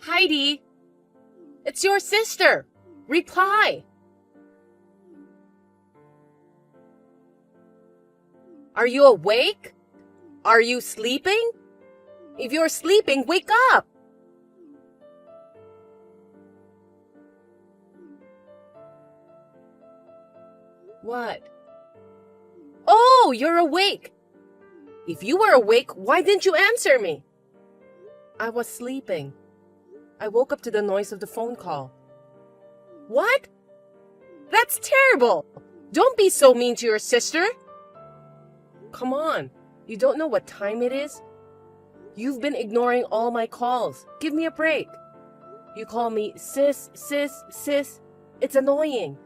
Heidi, it's your sister. Reply. Are you awake? Are you sleeping? If you're sleeping, wake up. What? Oh, you're awake. If you were awake, why didn't you answer me? I was sleeping. I woke up to the noise of the phone call. What? That's terrible. Don't be so mean to your sister. Come on, you don't know what time it is? You've been ignoring all my calls. Give me a break. You call me sis, sis, sis. It's annoying.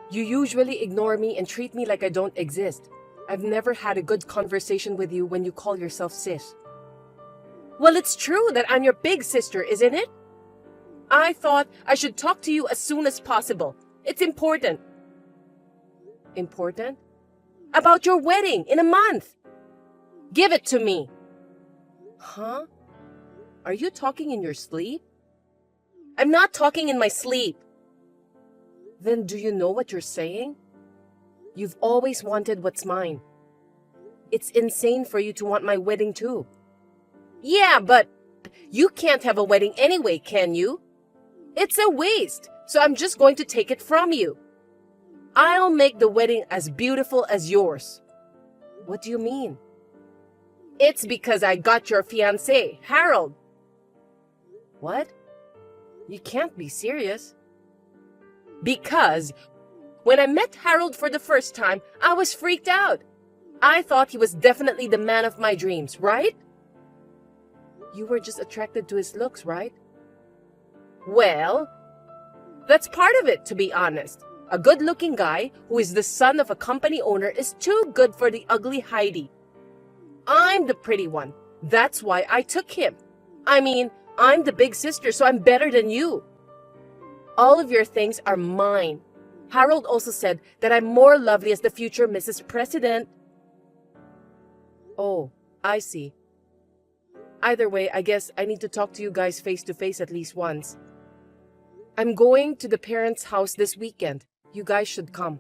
You usually ignore me and treat me like I don't exist. I've never had a good conversation with you when you call yourself sis. Well, it's true that I'm your big sister, isn't it? I thought I should talk to you as soon as possible. It's important. Important? About your wedding in a month. Give it to me. Huh? Are you talking in your sleep? I'm not talking in my sleep. Then do you know what you're saying? You've always wanted what's mine. It's insane for you to want my wedding too. Yeah, but you can't have a wedding anyway, can you? It's a waste, so I'm just going to take it from you. I'll make the wedding as beautiful as yours. What do you mean? It's because I got your fiancé, Harold. What? You can't be serious. Because when I met Harold for the first time, I was freaked out. I thought he was definitely the man of my dreams, right? You were just attracted to his looks, right? Well, that's part of it, to be honest. A good-looking guy who is the son of a company owner is too good for the ugly Heidi. I'm the pretty one. That's why I took him. I mean, I'm the big sister, so I'm better than you. All of your things are mine. Harold also said that I'm more lovely as the future Mrs. President. Oh, I see. Either way, I guess I need to talk to you guys face to face at least once. I'm going to the parents' house this weekend. You guys should come.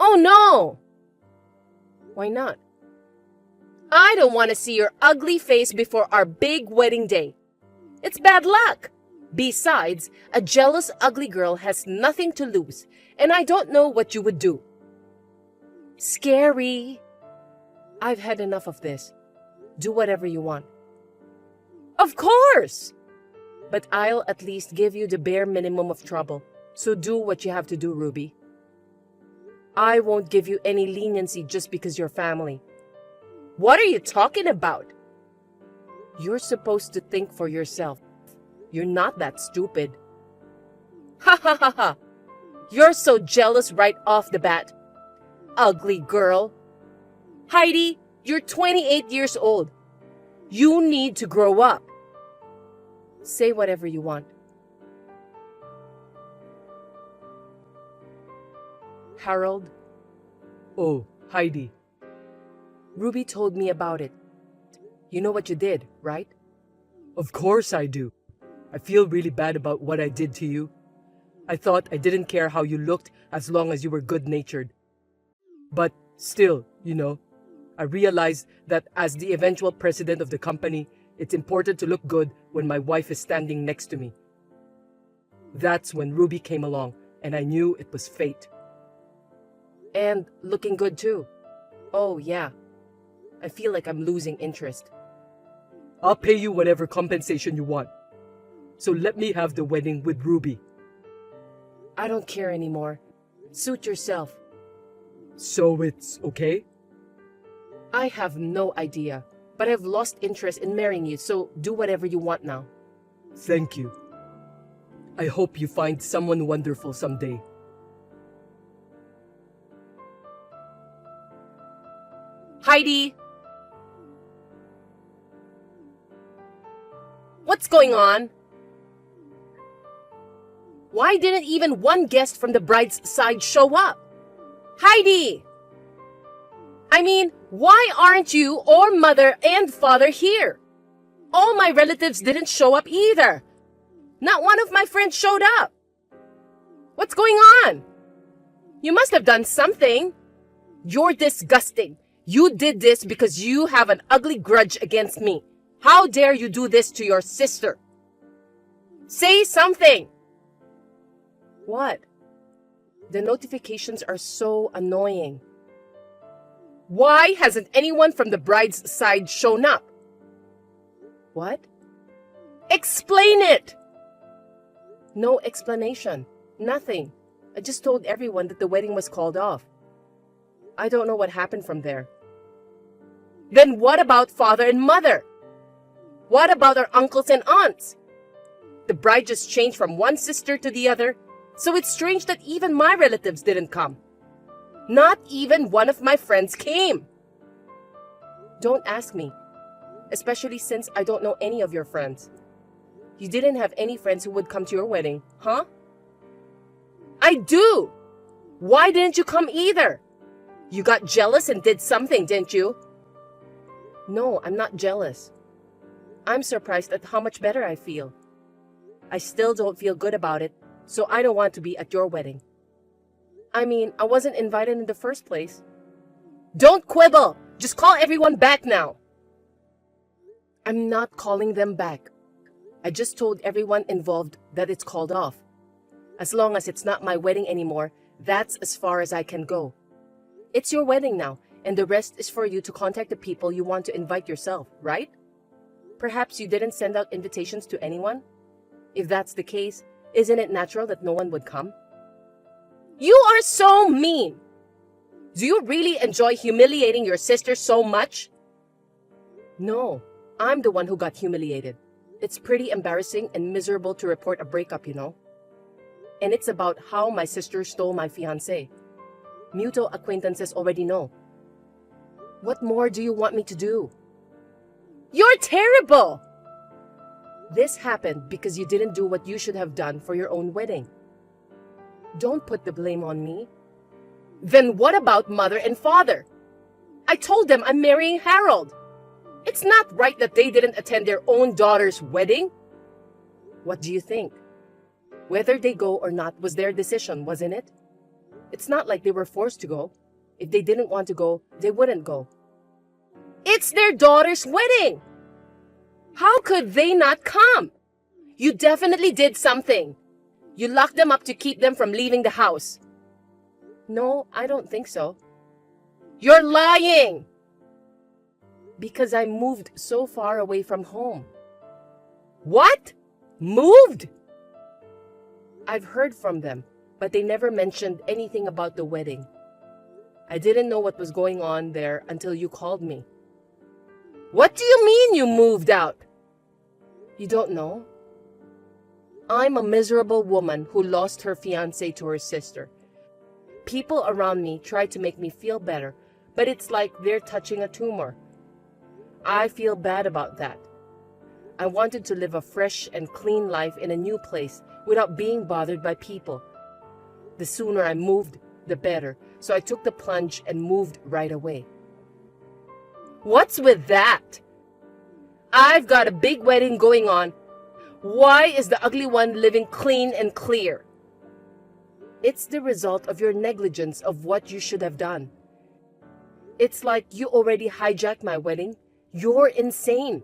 Oh no! Why not? I don't want to see your ugly face before our big wedding day. It's bad luck. Besides, a jealous, ugly girl has nothing to lose, and I don't know what you would do. Scary. I've had enough of this. Do whatever you want. Of course! But I'll at least give you the bare minimum of trouble, so do what you have to do, Ruby. I won't give you any leniency just because you're family. What are you talking about? You're supposed to think for yourself. You're not that stupid. Ha ha ha ha! You're so jealous right off the bat. Ugly girl. Heidi, you're 28 years old. You need to grow up. Say whatever you want. Harold. Oh, Heidi. Ruby told me about it. You know what you did, right? Of course I do. I feel really bad about what I did to you. I thought I didn't care how you looked as long as you were good-natured. But still, I realized that as the eventual president of the company, it's important to look good when my wife is standing next to me. That's when Ruby came along, and I knew it was fate. And looking good too. Oh, yeah. I feel like I'm losing interest. I'll pay you whatever compensation you want. So let me have the wedding with Ruby. I don't care anymore. Suit yourself. So it's okay? I have no idea, but I've lost interest in marrying you, so do whatever you want now. Thank you. I hope you find someone wonderful someday. Heidi! What's going on? Why didn't even one guest from the bride's side show up? Heidi! I mean, why aren't you or mother and father here? All my relatives didn't show up either. Not one of my friends showed up. What's going on? You must have done something. You're disgusting. You did this because you have an ugly grudge against me. How dare you do this to your sister? Say something. What? The notifications are so annoying. Why hasn't anyone from the bride's side shown up? What? Explain it! No explanation. Nothing. I just told everyone that the wedding was called off. I don't know what happened from there. Then what about father and mother? What about our uncles and aunts? The bride just changed from one sister to the other, so it's strange that even my relatives didn't come. Not even one of my friends came. Don't ask me, especially since I don't know any of your friends. You didn't have any friends who would come to your wedding, huh? I do! Why didn't you come either? You got jealous and did something, didn't you? No, I'm not jealous. I'm surprised at how much better I feel. I still don't feel good about it, so I don't want to be at your wedding. I mean, I wasn't invited in the first place. Don't quibble! Just call everyone back now. I'm not calling them back. I just told everyone involved that it's called off. As long as it's not my wedding anymore, that's as far as I can go. It's your wedding now, and the rest is for you to contact the people you want to invite yourself, right? Perhaps you didn't send out invitations to anyone? If that's the case, isn't it natural that no one would come? You are so mean! Do you really enjoy humiliating your sister so much? No, I'm the one who got humiliated. It's pretty embarrassing and miserable to report a breakup, you know. And it's about how my sister stole my fiancé. Mutual acquaintances already know. What more do you want me to do? You're terrible! This happened because you didn't do what you should have done for your own wedding. Don't put the blame on me. Then what about mother and father? I told them I'm marrying Harold. It's not right that they didn't attend their own daughter's wedding. What do you think? Whether they go or not was their decision, wasn't it? It's not like they were forced to go. If they didn't want to go, they wouldn't go. It's their daughter's wedding! How could they not come? You definitely did something. You locked them up to keep them from leaving the house. No, I don't think so. You're lying! Because I moved so far away from home. What? Moved? I've heard from them, but they never mentioned anything about the wedding. I didn't know what was going on there until you called me. What do you mean you moved out? You don't know? I'm a miserable woman who lost her fiancé to her sister. People around me try to make me feel better, but it's like they're touching a tumor. I feel bad about that. I wanted to live a fresh and clean life in a new place without being bothered by people. The sooner I moved, the better, so I took the plunge and moved right away. What's with that? I've got a big wedding going on. Why is the ugly one living clean and clear? It's the result of your negligence of what you should have done. It's like you already hijacked my wedding. You're insane.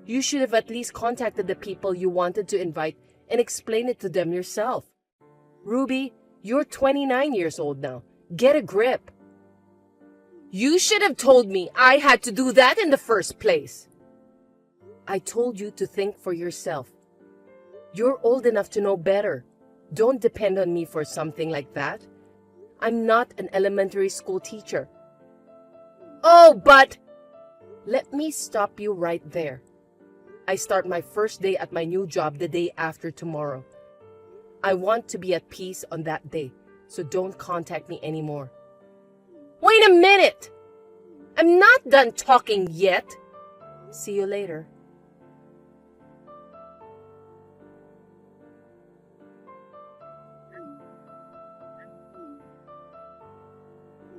You should have at least contacted the people you wanted to invite and explain it to them yourself. Ruby, you're 29 years old now. Get a grip. You should have told me I had to do that in the first place. I told you to think for yourself. You're old enough to know better. Don't depend on me for something like that. I'm not an elementary school teacher. Oh, but... Let me stop you right there. I start my first day at my new job the day after tomorrow. I want to be at peace on that day, so don't contact me anymore. Wait a minute! I'm not done talking yet. See you later.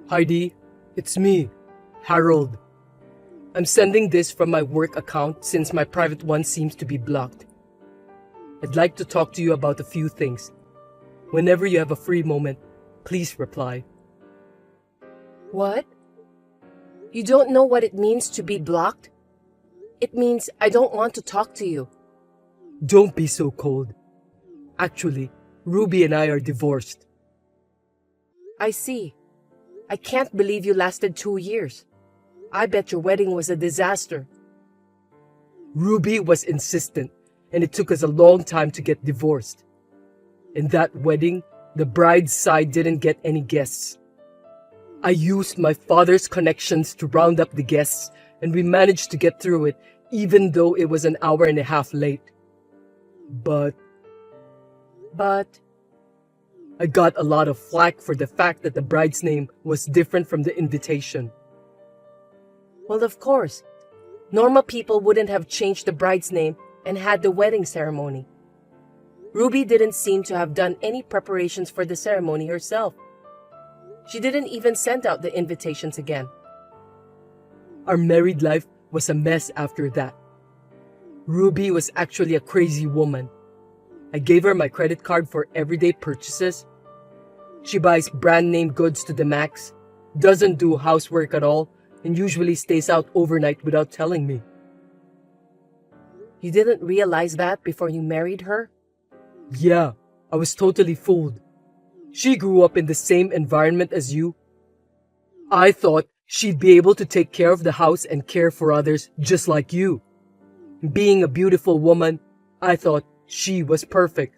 Heidi, it's me, Harold. I'm sending this from my work account since my private one seems to be blocked. I'd like to talk to you about a few things. Whenever you have a free moment, please reply. What? You don't know what it means to be blocked? It means I don't want to talk to you. Don't be so cold. Actually, Ruby and I are divorced. I see. I can't believe you lasted 2 years. I bet your wedding was a disaster. Ruby was insistent, and it took us a long time to get divorced. In that wedding, the bride's side didn't get any guests. I used my father's connections to round up the guests, and we managed to get through it, even though it was an hour and a half late. But I got a lot of flack for the fact that the bride's name was different from the invitation. Well, of course. Normal people wouldn't have changed the bride's name and had the wedding ceremony. Ruby didn't seem to have done any preparations for the ceremony herself. She didn't even send out the invitations again. Our married life was a mess after that. Ruby was actually a crazy woman. I gave her my credit card for everyday purchases. She buys brand name goods to the max, doesn't do housework at all, and usually stays out overnight without telling me. You didn't realize that before you married her? Yeah, I was totally fooled. She grew up in the same environment as you. I thought she'd be able to take care of the house and care for others just like you. Being a beautiful woman, I thought she was perfect.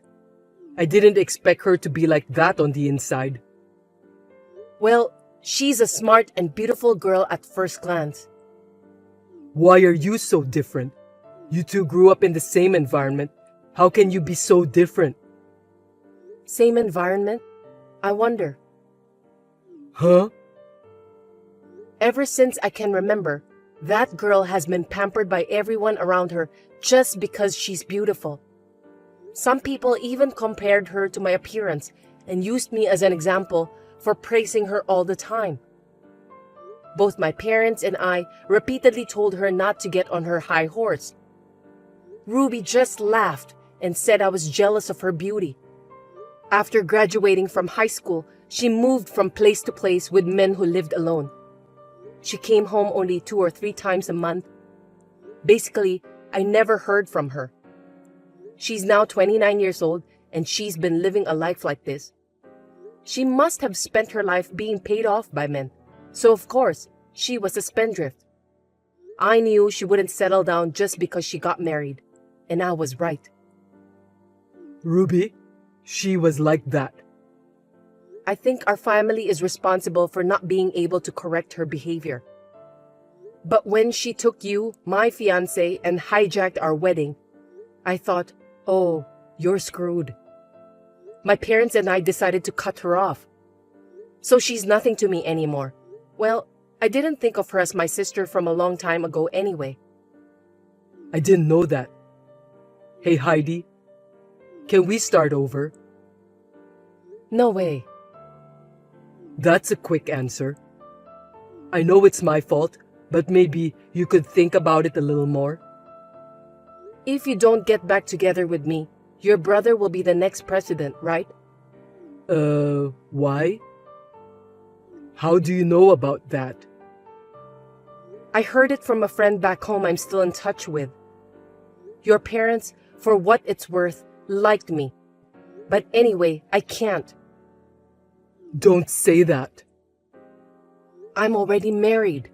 I didn't expect her to be like that on the inside. Well, she's a smart and beautiful girl at first glance. Why are you so different? You two grew up in the same environment. How can you be so different? Same environment? I wonder. Huh? Ever since I can remember, that girl has been pampered by everyone around her just because she's beautiful. Some people even compared her to my appearance and used me as an example for praising her all the time. Both my parents and I repeatedly told her not to get on her high horse. Ruby just laughed and said I was jealous of her beauty. After graduating from high school, she moved from place to place with men who lived alone. She came home only 2 or 3 times a month. Basically, I never heard from her. She's now 29 years old and she's been living a life like this. She must have spent her life being paid off by men, so of course, she was a spendthrift. I knew she wouldn't settle down just because she got married, and I was right. Ruby, she was like that. I think our family is responsible for not being able to correct her behavior. But when she took you, my fiancé, and hijacked our wedding, I thought, oh, you're screwed. My parents and I decided to cut her off. So she's nothing to me anymore. Well, I didn't think of her as my sister from a long time ago anyway. I didn't know that. Hey Heidi, can we start over? No way. That's a quick answer. I know it's my fault, but maybe you could think about it a little more. If you don't get back together with me, your brother will be the next president, right? Why? How do you know about that? I heard it from a friend back home I'm still in touch with. Your parents, for what it's worth, liked me. But anyway, I can't. Don't say that. I'm already married.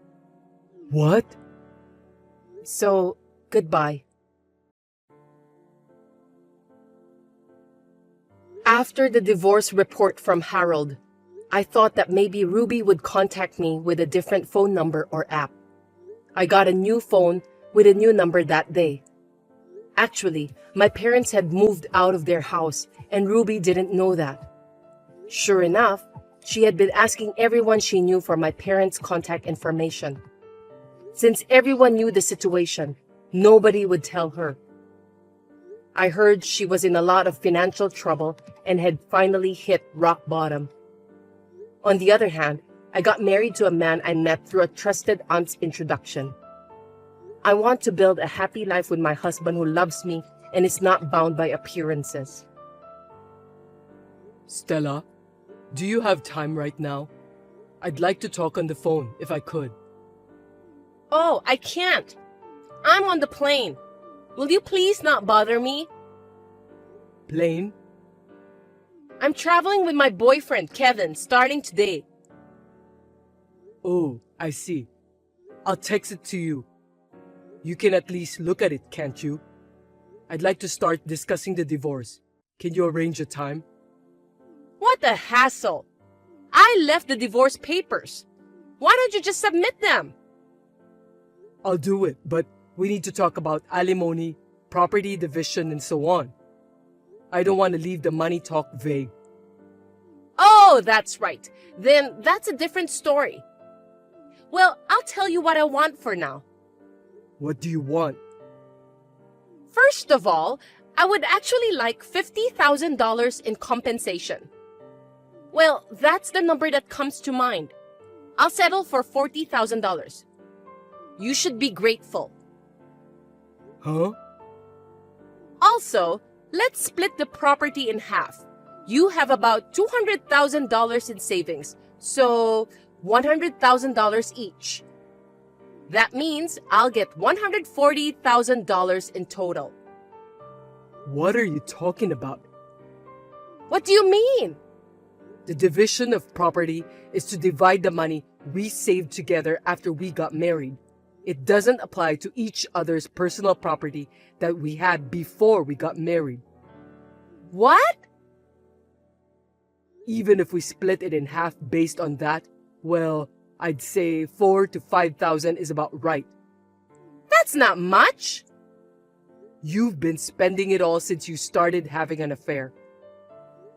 What? So, goodbye. After the divorce report from Harold, I thought that maybe Ruby would contact me with a different phone number or app. I got a new phone with a new number that day. Actually, my parents had moved out of their house and Ruby didn't know that. Sure enough, she had been asking everyone she knew for my parents' contact information. Since everyone knew the situation, nobody would tell her. I heard she was in a lot of financial trouble and had finally hit rock bottom. On the other hand, I got married to a man I met through a trusted aunt's introduction. I want to build a happy life with my husband who loves me and is not bound by appearances. Stella, do you have time right now? I'd like to talk on the phone if I could. Oh, I can't. I'm on the plane. Will you please not bother me? Plane? I'm traveling with my boyfriend, Kevin, starting today. Oh, I see. I'll text it to you. You can at least look at it, can't you? I'd like to start discussing the divorce. Can you arrange a time? What a hassle. I left the divorce papers. Why don't you just submit them? I'll do it, but we need to talk about alimony, property division, and so on. I don't want to leave the money talk vague. Oh, that's right. Then that's a different story. Well, I'll tell you what I want for now. What do you want? First of all, I would actually like $50,000 in compensation. Well, that's the number that comes to mind. I'll settle for $40,000. You should be grateful. Huh? Also, let's split the property in half. You have about $200,000 in savings, so $100,000 each. That means I'll get $140,000 in total. What are you talking about? What do you mean? The division of property is to divide the money we saved together after we got married. It doesn't apply to each other's personal property that we had before we got married. What? Even if we split it in half based on that, well, I'd say 4,000 to 5,000 is about right. That's not much. You've been spending it all since you started having an affair.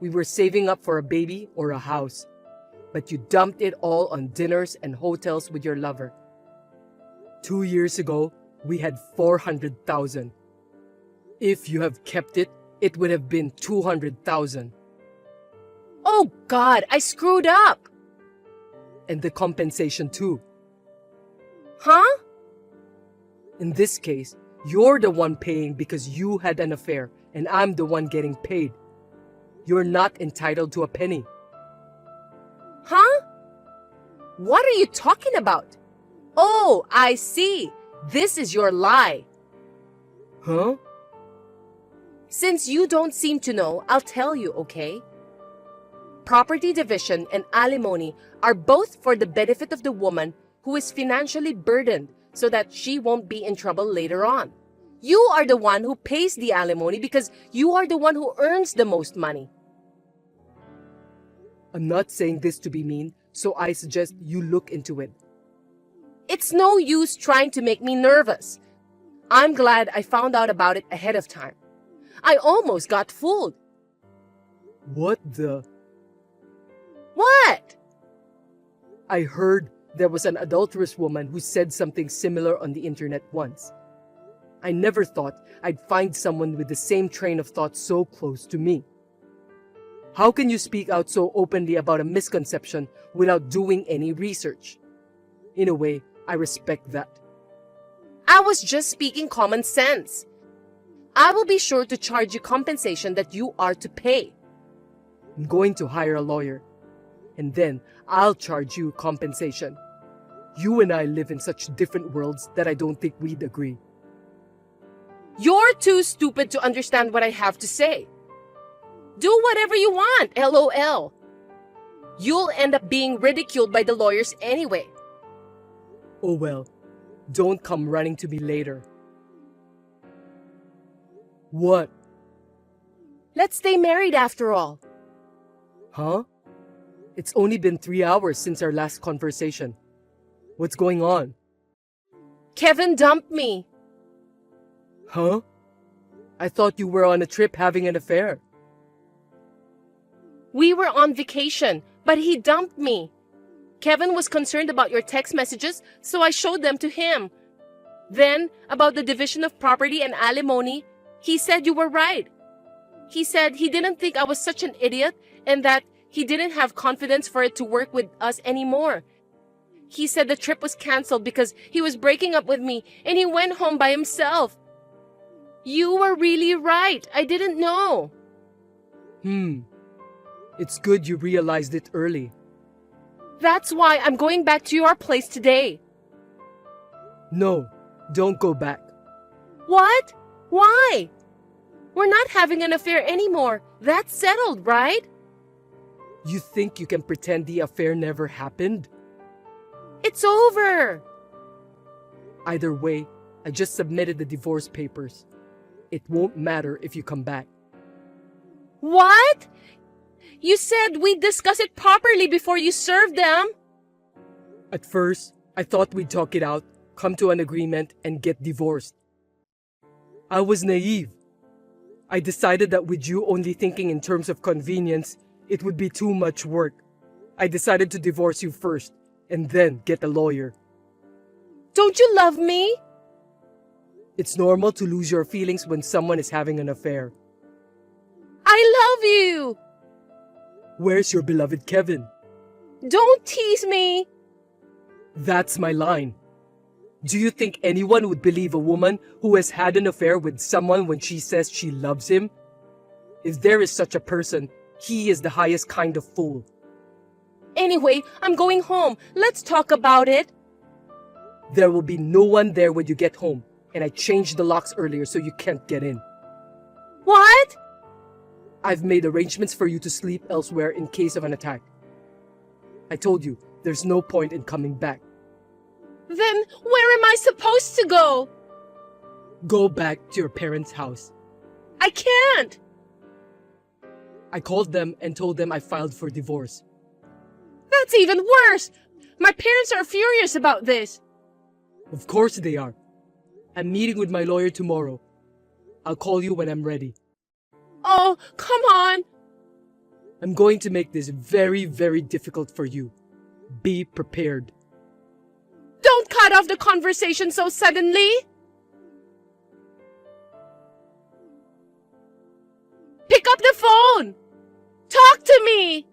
We were saving up for a baby or a house, but you dumped it all on dinners and hotels with your lover. 2 years ago, we had 400,000. If you have kept it, it would have been 200,000. Oh God, I screwed up. And the compensation too. Huh? In this case, you're the one paying because you had an affair, and I'm the one getting paid. You're not entitled to a penny. Huh? What are you talking about? Oh, I see. This is your lie. Huh? Since you don't seem to know, I'll tell you, okay? Property division and alimony are both for the benefit of the woman who is financially burdened so that she won't be in trouble later on. You are the one who pays the alimony because you are the one who earns the most money. I'm not saying this to be mean, so I suggest you look into it. It's no use trying to make me nervous. I'm glad I found out about it ahead of time. I almost got fooled. What the? What? I heard there was an adulterous woman who said something similar on the internet once. I never thought I'd find someone with the same train of thought so close to me. How can you speak out so openly about a misconception without doing any research? In a way, I respect that. I was just speaking common sense. I will be sure to charge you compensation that you are to pay. I'm going to hire a lawyer, and then I'll charge you compensation. You and I live in such different worlds that I don't think we'd agree. You're too stupid to understand what I have to say. Do whatever you want, LOL. You'll end up being ridiculed by the lawyers anyway. Oh well, don't come running to me later. What? Let's stay married after all. Huh? It's only been 3 hours since our last conversation. What's going on? Kevin dumped me. Huh? I thought you were on a trip having an affair. We were on vacation, but he dumped me. Kevin was concerned about your text messages, so I showed them to him. Then, about the division of property and alimony, he said you were right. He said he didn't think I was such an idiot and that he didn't have confidence for it to work with us anymore. He said the trip was canceled because he was breaking up with me and he went home by himself. You were really right. I didn't know. It's good you realized it early. That's why I'm going back to your place today. No, don't go back. What? Why? We're not having an affair anymore. That's settled, right? You think you can pretend the affair never happened? It's over. Either way, I just submitted the divorce papers. It won't matter if you come back. What? You said we'd discuss it properly before you served them. At first, I thought we'd talk it out, come to an agreement, and get divorced. I was naive. I decided that with you only thinking in terms of convenience, it would be too much work. I decided to divorce you first, and then get a lawyer. Don't you love me? It's normal to lose your feelings when someone is having an affair. I love you. Where's your beloved Kevin? Don't tease me. That's my line. Do you think anyone would believe a woman who has had an affair with someone when she says she loves him? If there is such a person, he is the highest kind of fool. Anyway, I'm going home. Let's talk about it. There will be no one there when you get home, and I changed the locks earlier so you can't get in. What? I've made arrangements for you to sleep elsewhere in case of an attack. I told you, there's no point in coming back. Then where am I supposed to go? Go back to your parents' house. I can't. I called them and told them I filed for divorce. That's even worse. My parents are furious about this. Of course they are. I'm meeting with my lawyer tomorrow. I'll call you when I'm ready. Oh, come on. I'm going to make this very, very difficult for you. Be prepared. Don't cut off the conversation so suddenly. Pick up the phone. Talk to me.